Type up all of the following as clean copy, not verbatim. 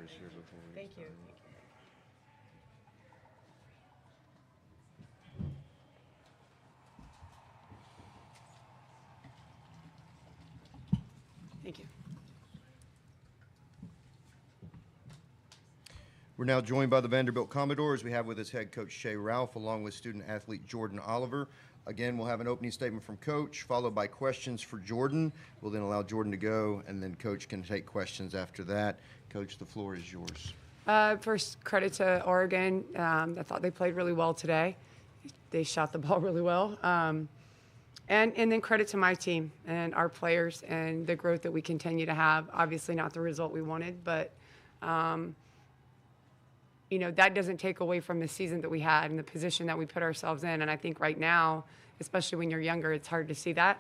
waters here before we Thank you. start. Thank you. We're now joined by the Vanderbilt Commodores. We have with us head coach Shay Ralph, along with student athlete Jordan Oliver. Again, we'll have an opening statement from Coach, followed by questions for Jordan. We'll then allow Jordan to go, and then Coach can take questions after that. Coach, the floor is yours. First, credit to Oregon. I thought they played really well today. They shot the ball really well. And then credit to my team and our players and the growth that we continue to have. Obviously not the result we wanted, but that doesn't take away from the season that we had and the position that we put ourselves in. And I think right now, especially when you're younger, it's hard to see that.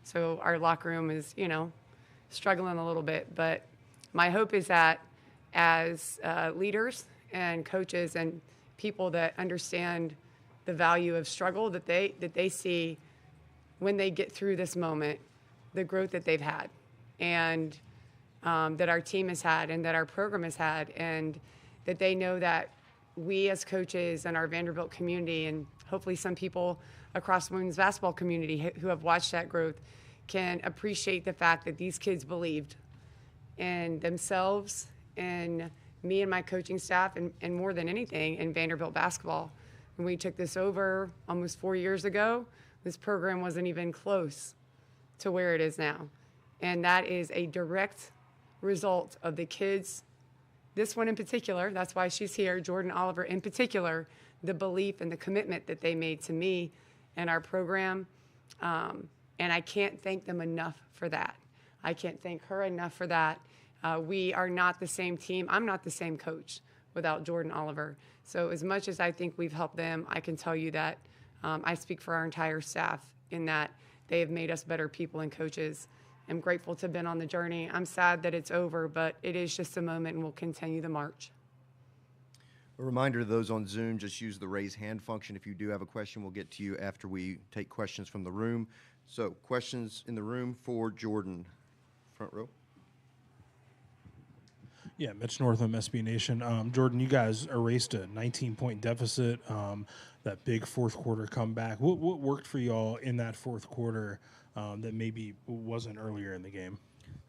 So our locker room is, struggling a little bit. But my hope is that as leaders and coaches and people that understand the value of struggle, that they see when they get through this moment, the growth that they've had and that our team has had and that our program has had, and that they know that we as coaches and our Vanderbilt community and hopefully some people across the women's basketball community who have watched that growth can appreciate the fact that these kids believed in themselves and me and my coaching staff and more than anything in Vanderbilt basketball. When we took this over almost 4 years ago, this program wasn't even close to where it is now. And that is a direct result of the kids, this one in particular, that's why she's here, Jordan Oliver in particular, the belief and the commitment that they made to me and our program. And I can't thank them enough for that. I can't thank her enough for that. We are not the same team. I'm not the same coach without Jordan Oliver. So as much as I think we've helped them, I can tell you that I speak for our entire staff in that they have made us better people and coaches. I'm grateful to have been on the journey. I'm sad that it's over, but it is just a moment, and we'll continue the march. A reminder to those on Zoom, just use the raise hand function. If you do have a question, we'll get to you after we take questions from the room. So questions in the room for Jordan. Front row. Yeah, Mitch Northam, SB Nation. Jordan, you guys erased a 19-point deficit, that big fourth quarter comeback. What worked for y'all in that fourth quarter that maybe wasn't earlier in the game?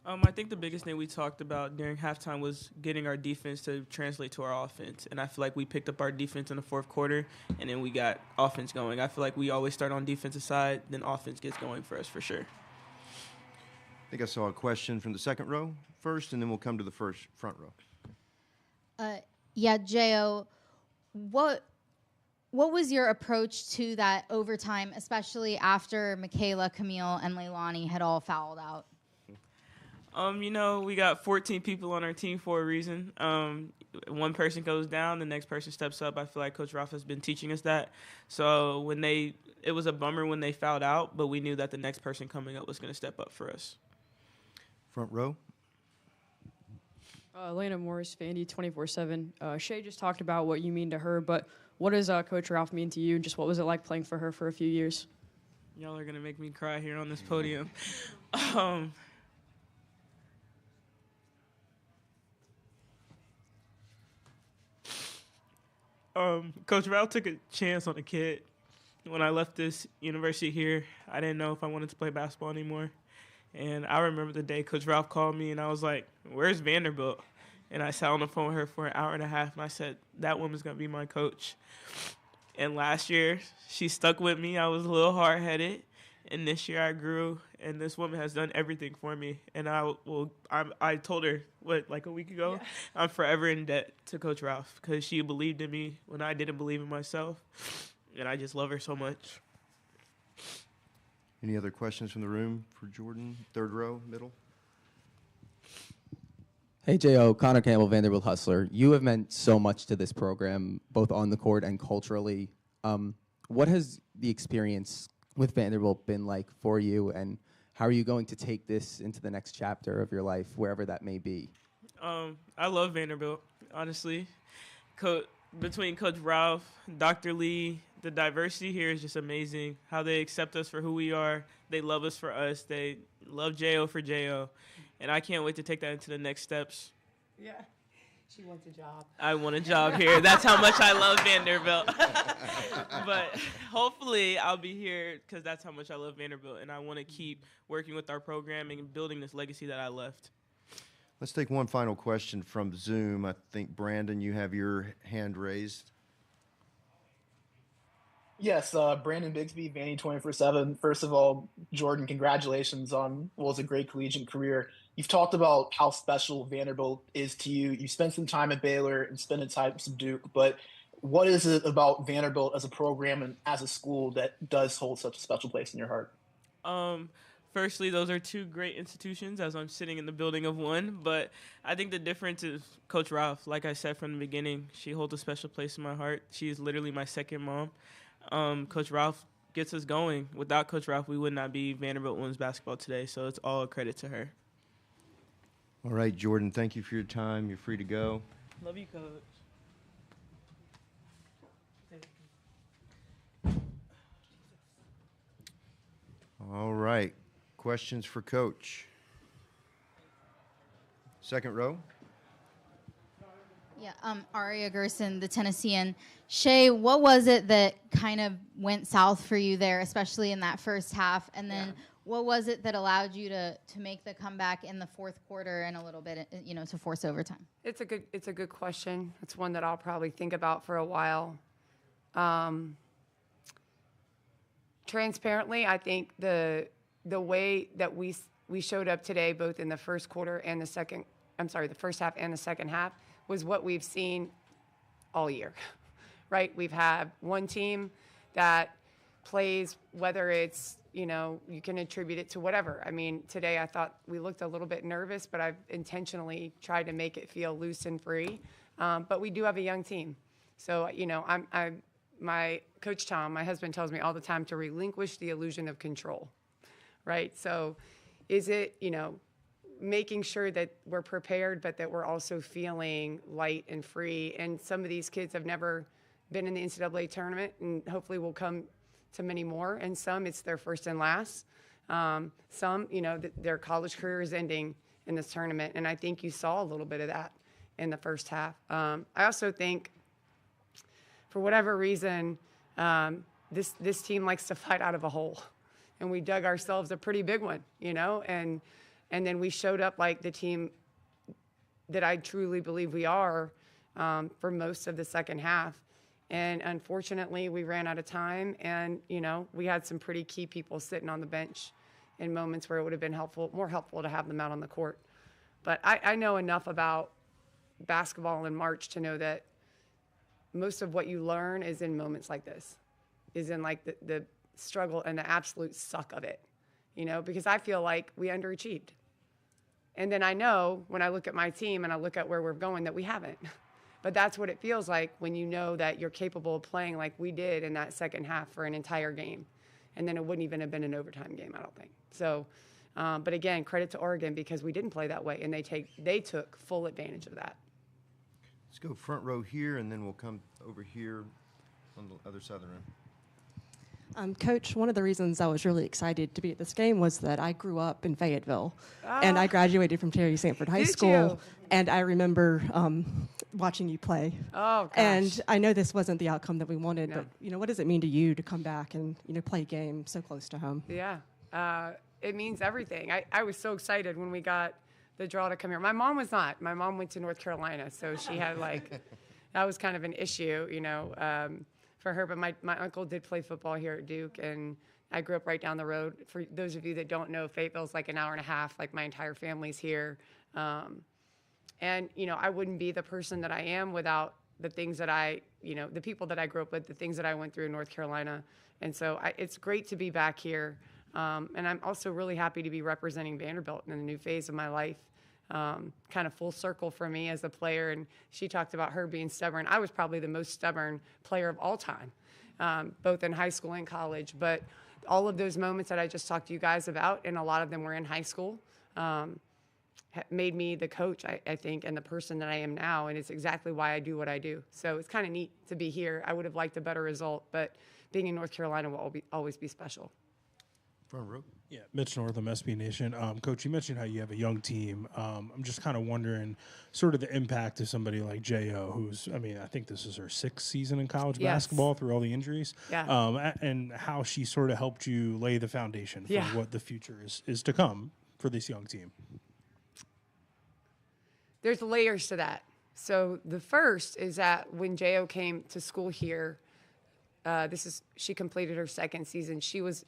I think the biggest thing we talked about during halftime was getting our defense to translate to our offense. And I feel like we picked up our defense in the fourth quarter, and then we got offense going. I feel like we always start on defensive side, then offense gets going for us for sure. I think I saw a question from the second row first, and then we'll come to the front row. Yeah, J.O., what was your approach to that overtime, especially after Michaela, Camille, and Leilani had all fouled out? We got 14 people on our team for a reason. One person goes down, the next person steps up. I feel like Coach Ralph has been teaching us that. So it was a bummer when they fouled out, but we knew that the next person coming up was going to step up for us. Front row. Elena Morris, Vandy 24/7. Shay just talked about what you mean to her, but what does Coach Ralph mean to you? Just what was it like playing for her for a few years? Y'all are going to make me cry here on this podium. Coach Ralph took a chance on a kid. When I left this university here, I didn't know if I wanted to play basketball anymore. And I remember the day Coach Ralph called me, and I was like, where's Vanderbilt? And I sat on the phone with her for an hour and a half, and I said, that woman's going to be my coach. And last year, she stuck with me. I was a little hard-headed. And this year I grew, and this woman has done everything for me. And I told her, like a week ago, yeah. I'm forever in debt to Coach Ralph because she believed in me when I didn't believe in myself. And I just love her so much. Any other questions from the room for Jordan? Third row, middle. Hey, J.O., Connor Campbell, Vanderbilt Hustler. You have meant so much to this program, both on the court and culturally. What has the experience with Vanderbilt been like for you, and how are you going to take this into the next chapter of your life, wherever that may be? I love Vanderbilt, honestly. Between Coach Ralph, Dr. Lee, the diversity here is just amazing. How they accept us for who we are. They love us for us. They love J.O. for J.O. And I can't wait to take that into the next steps. Yeah. She wants a job. I want a job here. That's how much I love Vanderbilt. But hopefully I'll be here because that's how much I love Vanderbilt, and I want to keep working with our program and building this legacy that I left. Let's take one final question from Zoom. I think, Brandon, you have your hand raised. Yes, Brandon Bigsby, Vanny 24/7. First of all, Jordan, congratulations on what was a great collegiate career. You've talked about how special Vanderbilt is to you. You spent some time at Baylor and spent time at Duke, but what is it about Vanderbilt as a program and as a school that does hold such a special place in your heart? Firstly, those are two great institutions as I'm sitting in the building of one, but I think the difference is Coach Ralph. Like I said from the beginning, she holds a special place in my heart. She is literally my second mom. Coach Ralph gets us going. Without Coach Ralph, we would not be Vanderbilt women's basketball today, so it's all a credit to her. All right, Jordan, thank you for your time. You're free to go. Love you, Coach. All right. Questions for Coach? Second row. Yeah, Aria Gerson, the Tennessean. Shay, what was it that kind of went south for you there, especially in that first half? And then what was it that allowed you to make the comeback in the fourth quarter and a little bit, to force overtime? It's a good question. It's one that I'll probably think about for a while. Transparently, I think the way that we showed up today, both in the first quarter and the first half and the second half, was what we've seen all year, right? We've had one team that plays, whether it's, you can attribute it to whatever. I mean, today I thought we looked a little bit nervous, but I've intentionally tried to make it feel loose and free. But we do have a young team. So, my Coach Tom, my husband, tells me all the time to relinquish the illusion of control, right? So is it, making sure that we're prepared, but that we're also feeling light and free. And some of these kids have never been in the NCAA tournament, and hopefully will come to many more. And some, it's their first and last. Some, their college career is ending in this tournament. And I think you saw a little bit of that in the first half. I also think, for whatever reason, this team likes to fight out of a hole. And we dug ourselves a pretty big one, and then we showed up like the team that I truly believe we are for most of the second half. And unfortunately, we ran out of time, and, we had some pretty key people sitting on the bench in moments where it would have been more helpful to have them out on the court. But I know enough about basketball in March to know that most of what you learn is in moments like this, is in like the struggle and the absolute suck of it, because I feel like we underachieved. And then I know when I look at my team and I look at where we're going that we haven't. But that's what it feels like when you know that you're capable of playing like we did in that second half for an entire game. And then it wouldn't even have been an overtime game, I don't think. So, but again, credit to Oregon because we didn't play that way, and they took full advantage of that. Let's go front row here, and then we'll come over here on the other side of the room. Coach, one of the reasons I was really excited to be at this game was that I grew up in Fayetteville, and I graduated from Terry Sanford High School, and I remember watching you play. Oh, gosh. And I know this wasn't the outcome that we wanted, but, what does it mean to you to come back and, play a game so close to home? Yeah, it means everything. I was so excited when we got the draw to come here. My mom was not. My mom went to North Carolina, so she had that was kind of an issue, for her. But my uncle did play football here at Duke, and I grew up right down the road. For those of you that don't know, Fayetteville's like an hour and a half. Like my entire family's here, and I wouldn't be the person that I am without the things that the people that I grew up with, the things that I went through in North Carolina. And so it's great to be back here. And I'm also really happy to be representing Vanderbilt in a new phase of my life, kind of full circle for me as a player. And she talked about her being stubborn. I was probably the most stubborn player of all time, both in high school and college. But all of those moments that I just talked to you guys about, and a lot of them were in high school, made me the coach, I think, and the person that I am now. And it's exactly why I do what I do. So it's kind of neat to be here. I would have liked a better result, but being in North Carolina will always be special. Front row. Yeah, Mitch Northam, SB Nation. Coach, you mentioned how you have a young team. I'm just kind of wondering sort of the impact of somebody like J.O., who's, I mean, I think this is her 6th season in college basketball through all the injuries. Yeah. And how she sort of helped you lay the foundation for what the future is to come for this young team. There's layers to that. So the first is that when J.O. came to school here, she completed her 2nd season. She was,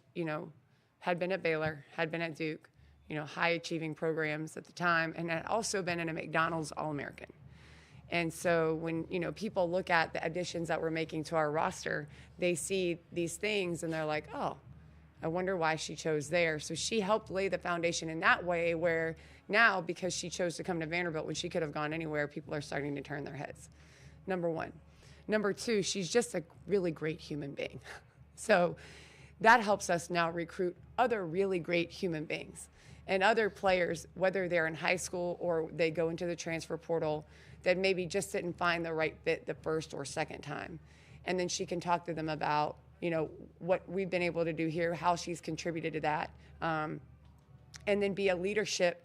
had been at Baylor, had been at Duke, high achieving programs at the time, and had also been in a McDonald's All-American. And so when, people look at the additions that we're making to our roster, they see these things and they're like, oh, I wonder why she chose there. So she helped lay the foundation in that way where now, because she chose to come to Vanderbilt when she could have gone anywhere, people are starting to turn their heads. Number one. Number two, she's just a really great human being. So that helps us now recruit other really great human beings and other players, whether they're in high school or they go into the transfer portal, that maybe just didn't find the right fit the first or second time. And then she can talk to them about, what we've been able to do here, how she's contributed to that, and then be a leadership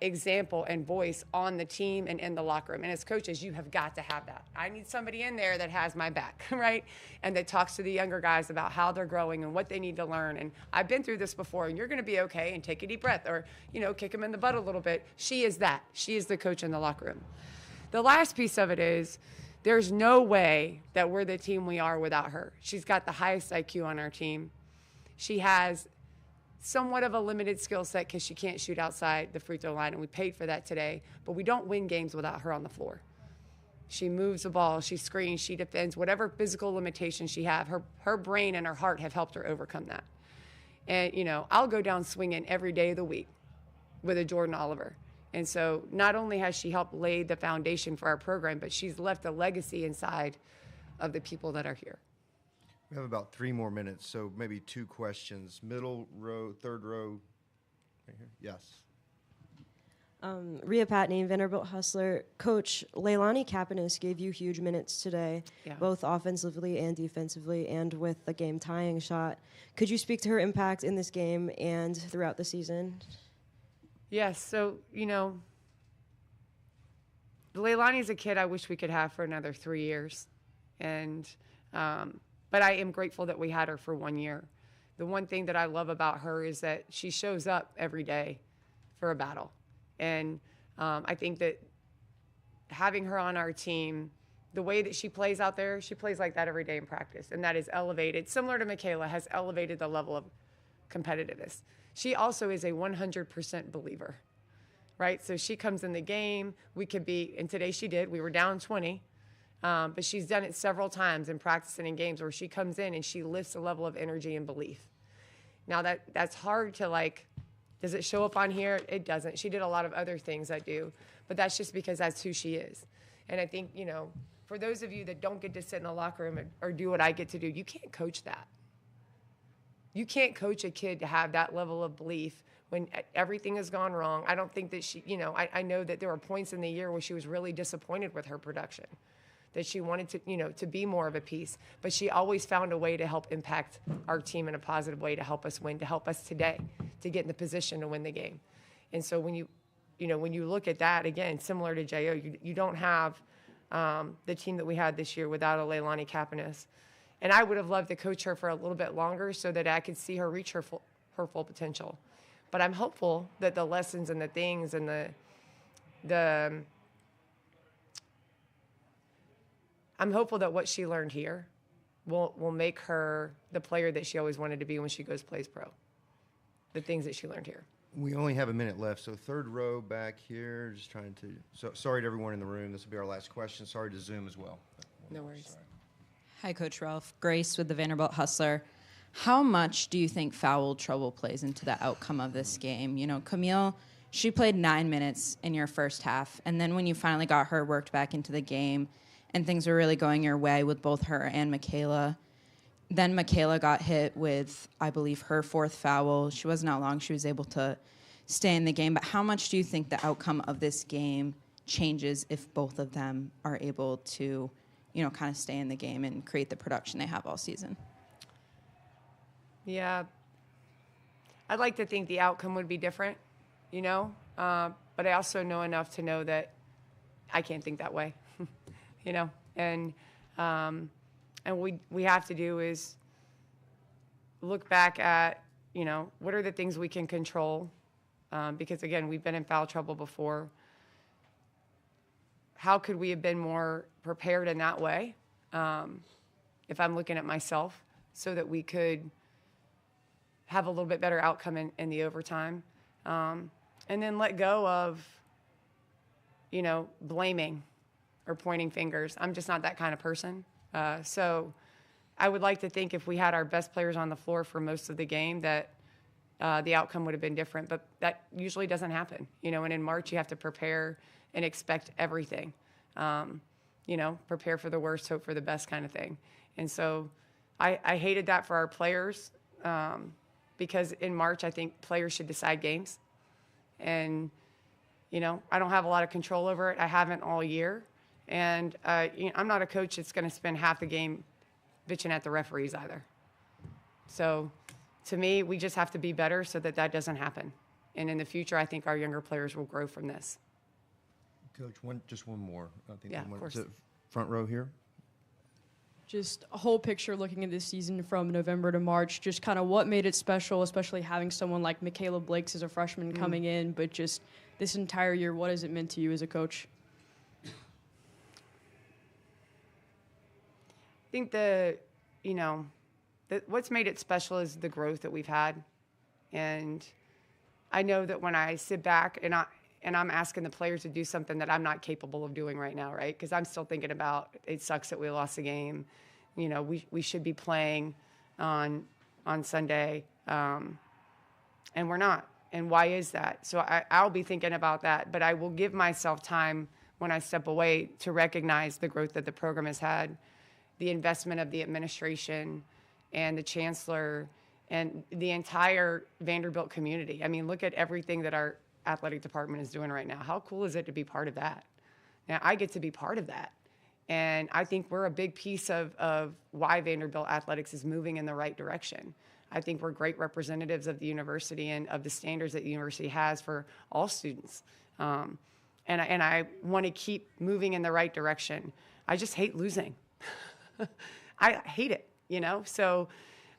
example and voice on the team and in the locker room. And as coaches, you have got to have that. I need somebody in there that has my back, right? And that talks to the younger guys about how they're growing and what they need to learn. And I've been through this before, and you're going to be okay, and take a deep breath, or, kick them in the butt a little bit. She is that. She is the coach in the locker room. The last piece of it is there's no way that we're the team we are without her. She's got the highest IQ on our team. She has somewhat of a limited skill set because she can't shoot outside the free throw line, and we paid for that today. But we don't win games without her on the floor. She moves the ball, she screens, she defends, whatever physical limitations she have, her brain and her heart have helped her overcome that. And, I'll go down swinging every day of the week with a Jordan Oliver. And so not only has she helped lay the foundation for our program, but she's left a legacy inside of the people that are here. We have about 3 more minutes, so maybe 2 questions. Middle row, 3rd row, right here. Yes. Rhea Patney, Vanderbilt Hustler. Coach, Leilani Kapanis gave you huge minutes today, both offensively and defensively, and with the game-tying shot. Could you speak to her impact in this game and throughout the season? Yes, so, Leilani's a kid I wish we could have for another 3 years. And but I am grateful that we had her for 1 year. The one thing that I love about her is that she shows up every day for a battle. And I think that having her on our team, the way that she plays out there, she plays like that every day in practice. And that is elevated, similar to Michaela, has elevated the level of competitiveness. She also is a 100% believer, right? So she comes in the game, we could be, and today she did, we were down 20. But she's done it several times in practice and in games where she comes in and she lifts a level of energy and belief. Now that's hard to does it show up on here? It doesn't. She did a lot of other things that do, but that's just because that's who she is. And I think, for those of you that don't get to sit in the locker room or do what I get to do, you can't coach that. You can't coach a kid to have that level of belief when everything has gone wrong. I don't think that she, I know that there were points in the year where she was really disappointed with her production, that she wanted to, to be more of a piece, but she always found a way to help impact our team in a positive way, to help us win, to help us today, to get in the position to win the game. And so when you look at that, again, similar to J.O., you don't have the team that we had this year without a Leilani Kapanis. And I would have loved to coach her for a little bit longer so that I could see her reach her full potential. But I'm hopeful that the lessons and the things and I'm hopeful that what she learned here will make her the player that she always wanted to be when she plays pro. The things that she learned here. We only have a minute left, so 3rd row back here. Just trying to. So sorry to everyone in the room. This will be our last question. Sorry to Zoom as well. No worries. Sorry. Hi, Coach Ralph. Grace with the Vanderbilt Hustler. How much do you think foul trouble plays into the outcome of this game? Camille, she played 9 minutes in your first half, and then when you finally got her worked back into the game and things were really going your way with both her and Michaela, then Michaela got hit with, I believe, her 4th foul. She wasn't out long. She was able to stay in the game. But how much do you think the outcome of this game changes if both of them are able to kind of stay in the game and create the production they have all season? Yeah. I'd like to think the outcome would be different, you know, but I also know enough to know that I can't think that way, you know, and we have to do is look back at, you know, what are the things we can control, because again, we've been in foul trouble before. How could we have been more prepared in that way, if I'm looking at myself, so that we could have a little bit better outcome in the overtime, and then let go of, you know, blaming or pointing fingers. I'm just not that kind of person. So I would like to think if we had our best players on the floor for most of the game that the outcome would have been different, but that usually doesn't happen, you know, and in March you have to prepare and expect everything, you know, prepare for the worst, hope for the best kind of thing. And so I hated that for our players, because in March I think players should decide games. And, you know, I don't have a lot of control over it. I haven't all year. And you know, I'm not a coach that's going to spend half the game bitching at the referees either. So to me, we just have to be better so that that doesn't happen. And in the future, I think our younger players will grow from this. Coach, just one more. I think Yeah, of course. is it front row here? Just a whole picture looking at this season from November to March, just kind of what made it special, especially having someone like Michaela Blakes as a freshman coming in, but just this entire year, what has it meant to you as a coach? I think what's made it special is the growth that we've had. And I know that when I sit back and I'm asking the players to do something that I'm not capable of doing right now, right? Because I'm still thinking about, it sucks that we lost the game. You know, we should be playing on Sunday, and we're not. And why is that? So I'll be thinking about that, but I will give myself time when I step away to recognize the growth that the program has had, the investment of the administration and the chancellor and the entire Vanderbilt community. I mean, look at everything that our athletic department is doing right now. How cool is it to be part of that? Now, I get to be part of that. And I think we're a big piece of why Vanderbilt athletics is moving in the right direction. I think we're great representatives of the university and of the standards that the university has for all students. And I want to keep moving in the right direction. I just hate losing. I hate it, you know? So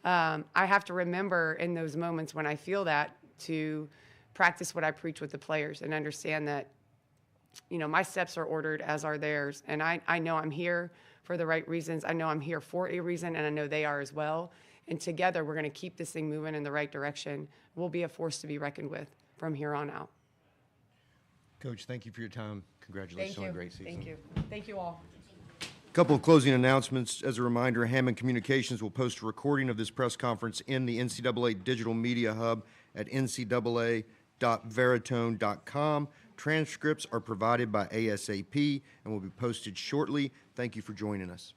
I have to remember in those moments when I feel that to practice what I preach with the players and understand that, you know, my steps are ordered as are theirs. And I know I'm here for the right reasons. I know I'm here for a reason, and I know they are as well. And together, we're going to keep this thing moving in the right direction. We'll be a force to be reckoned with from here on out. Coach, thank you for your time. Congratulations on a great season. Thank you. Thank you all. Couple of closing announcements. As a reminder, Hammond Communications will post a recording of this press conference in the NCAA Digital Media Hub at ncaa.veritone.com. Transcripts are provided by ASAP and will be posted shortly. Thank you for joining us.